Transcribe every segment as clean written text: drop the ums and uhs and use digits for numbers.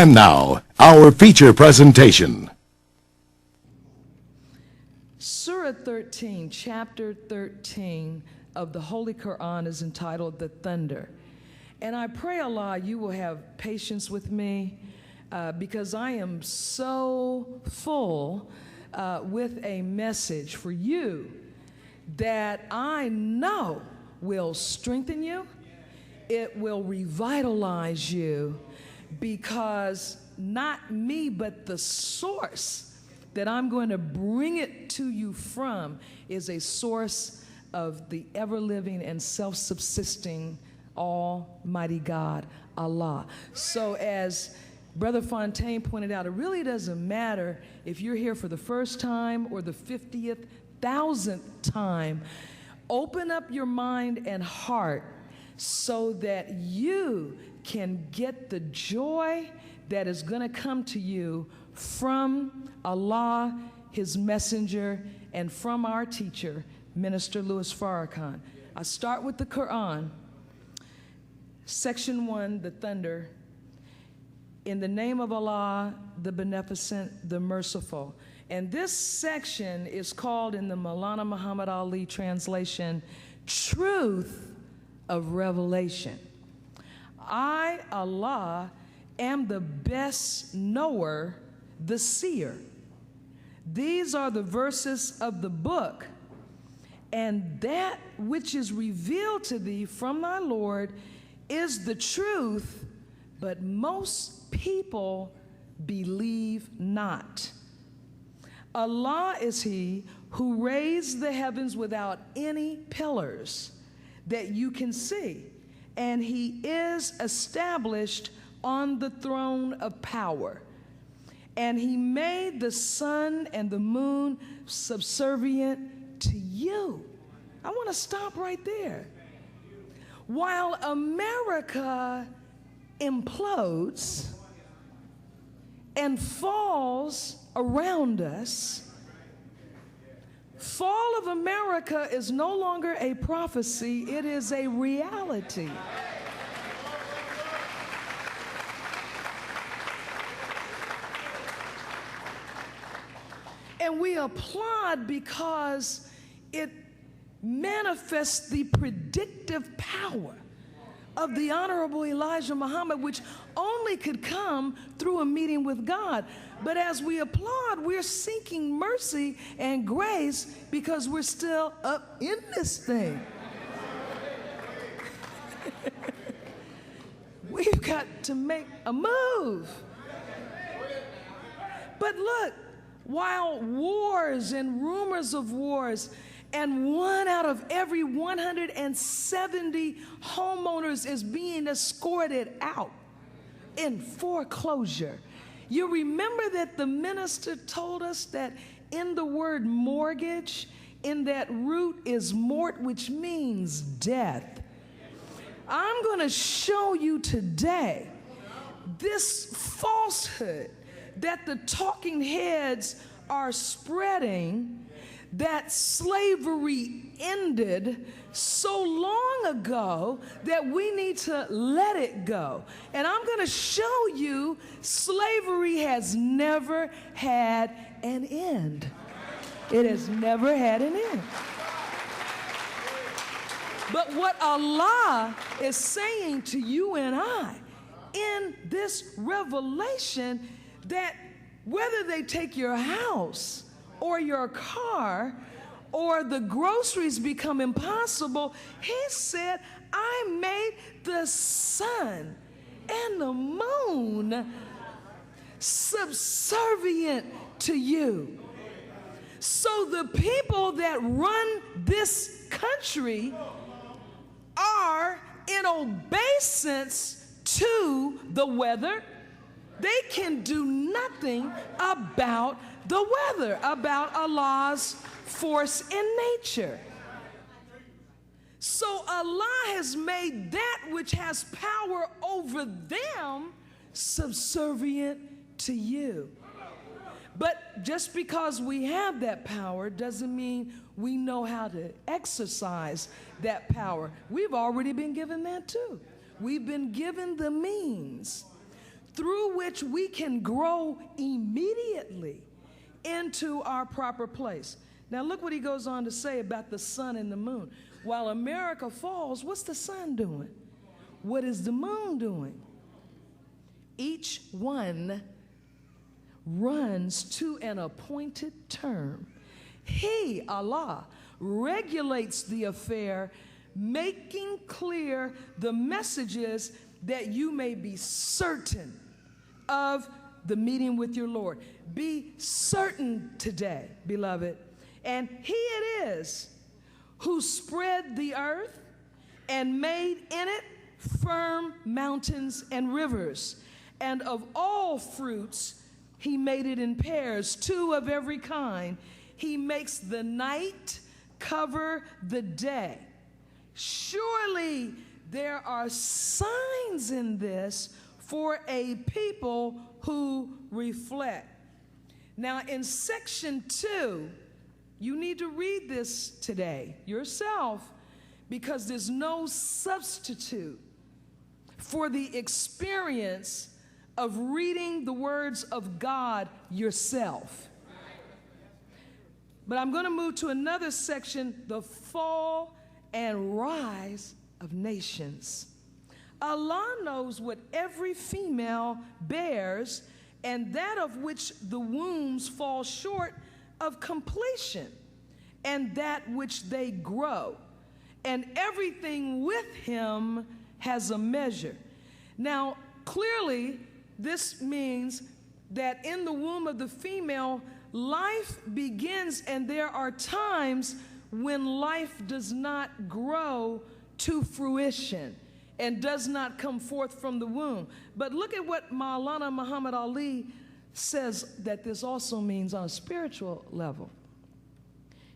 And now, our feature presentation. Surah 13, chapter 13 of the Holy Quran is entitled The Thunder. And I pray Allah you will have patience with me because I am so full with a message for you that I know will strengthen you. It will revitalize you because not me, but the source that I'm going to bring it to you from is a source of the ever-living and self-subsisting Almighty God, Allah. So as Brother Fontaine pointed out, it really doesn't matter if you're here for the first time or the 50th, 1000th time. Open up your mind and heart so that you can get the joy that is going to come to you from Allah, His messenger, and from our teacher, Minister Louis Farrakhan. I start with the Quran, section 1, the thunder. In the name of Allah, the Beneficent, the Merciful. And this section is called in the Maulana Muhammad Ali translation, Truth of Revelation. I, Allah, am the best knower, the seer. These are the verses of the book, and that which is revealed to thee from thy Lord is the truth, but most people believe not. Allah is He who raised the heavens without any pillars that you can see, and He is established on the throne of power. And He made the sun and the moon subservient to you. I want to stop right there. While America implodes and falls around us, fall of America is no longer a prophecy, it is a reality. And we applaud because it manifests the predictive power of the Honorable Elijah Muhammad, which only could come through a meeting with God. But as we applaud, we're seeking mercy and grace because we're still up in this thing. We've got to make a move. But look, while wars and rumors of wars, and 1 out of every 170 homeowners is being escorted out in foreclosure. You remember that the minister told us that in the word mortgage, in that root is mort, which means death. I'm going to show you today this falsehood that the talking heads are spreading, that slavery ended so long ago that we need to let it go. And I'm going to show you slavery has never had an end. It has never had an end. But what Allah is saying to you and I in this revelation, that whether they take your house or your car or the groceries become impossible, He said, I made the sun and the moon subservient to you. So the people that run this country are in obeisance to the weather. They can do nothing about the weather, about Allah's force in nature. So Allah has made that which has power over them subservient to you. But just because we have that power doesn't mean we know how to exercise that power. We've already been given that too. We've been given the means through which we can grow immediately into our proper place. Now look what he goes on to say about the sun and the moon. While America falls, what's the sun doing? What is the moon doing? Each one runs to an appointed term. He, Allah, regulates the affair, making clear the messages that you may be certain of the meeting with your Lord. Be certain today, beloved. And he it is who spread the earth and made in it firm mountains and rivers. And of all fruits, he made it in pairs, 2 of every kind. He makes the night cover the day. Surely there are signs in this for a people who reflect. Now, in section 2, you need to read this today yourself, because there's no substitute for the experience of reading the words of God yourself. But I'm going to move to another section, the fall and rise of nations. Allah knows what every female bears, and that of which the wombs fall short of completion, and that which they grow. And everything with him has a measure. Now, clearly, this means that in the womb of the female, life begins, and there are times when life does not grow to fruition and does not come forth from the womb. But look at what Maulana Muhammad Ali says that this also means on a spiritual level.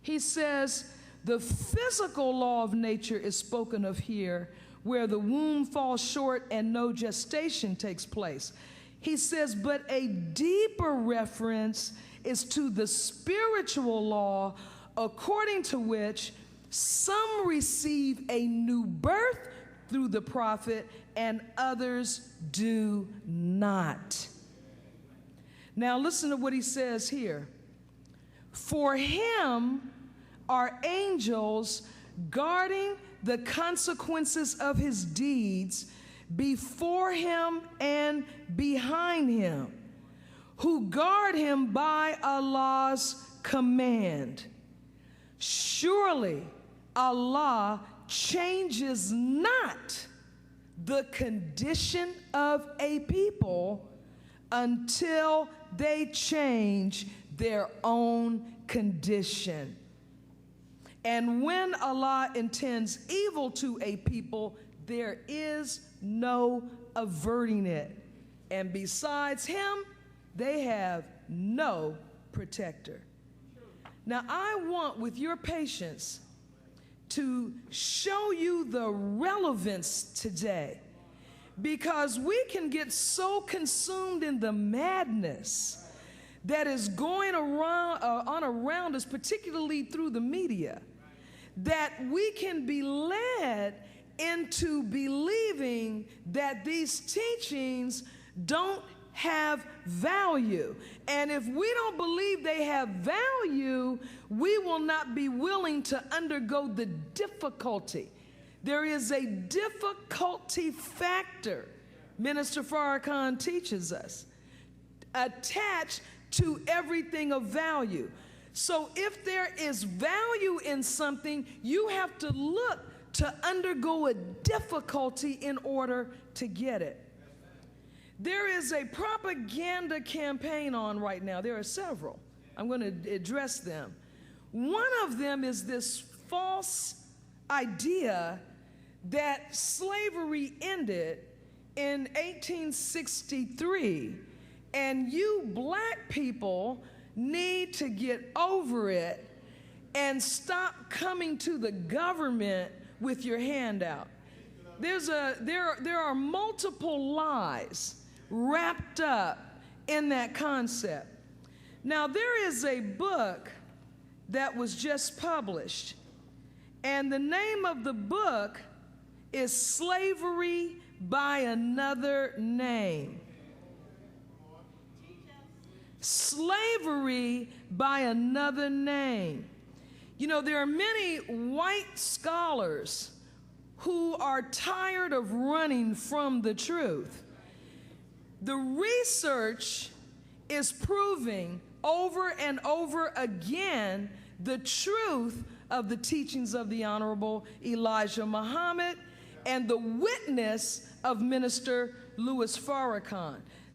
He says, the physical law of nature is spoken of here, where the womb falls short and no gestation takes place. He says, but a deeper reference is to the spiritual law, according to which some receive a new birth through the prophet and others do not. Now listen to what he says here. For him are angels guarding the consequences of his deeds before him and behind him, who guard him by Allah's command. Surely Allah changes not the condition of a people until they change their own condition. And when Allah intends evil to a people, there is no averting it. And besides him, they have no protector. Now, I want, with your patience, to show you the relevance today, because we can get so consumed in the madness that is going around us, particularly through the media, that we can be led into believing that these teachings don't have value. And if we don't believe they have value, we will not be willing to undergo the difficulty. There is a difficulty factor, Minister Farrakhan teaches us, attached to everything of value. So if there is value in something, you have to look to undergo a difficulty in order to get it. There is a propaganda campaign on right now. There are several. I'm going to address them. One of them is this false idea that slavery ended in 1863, and you black people need to get over it and stop coming to the government with your hand out. There are multiple lies wrapped up in that concept. Now, there is a book that was just published, and the name of the book is Slavery by Another Name. slavery by another name. You know, there are many white scholars who are tired of running from the truth. The research is proving over and over again the truth of the teachings of the Honorable Elijah Muhammad and the witness of Minister Louis Farrakhan.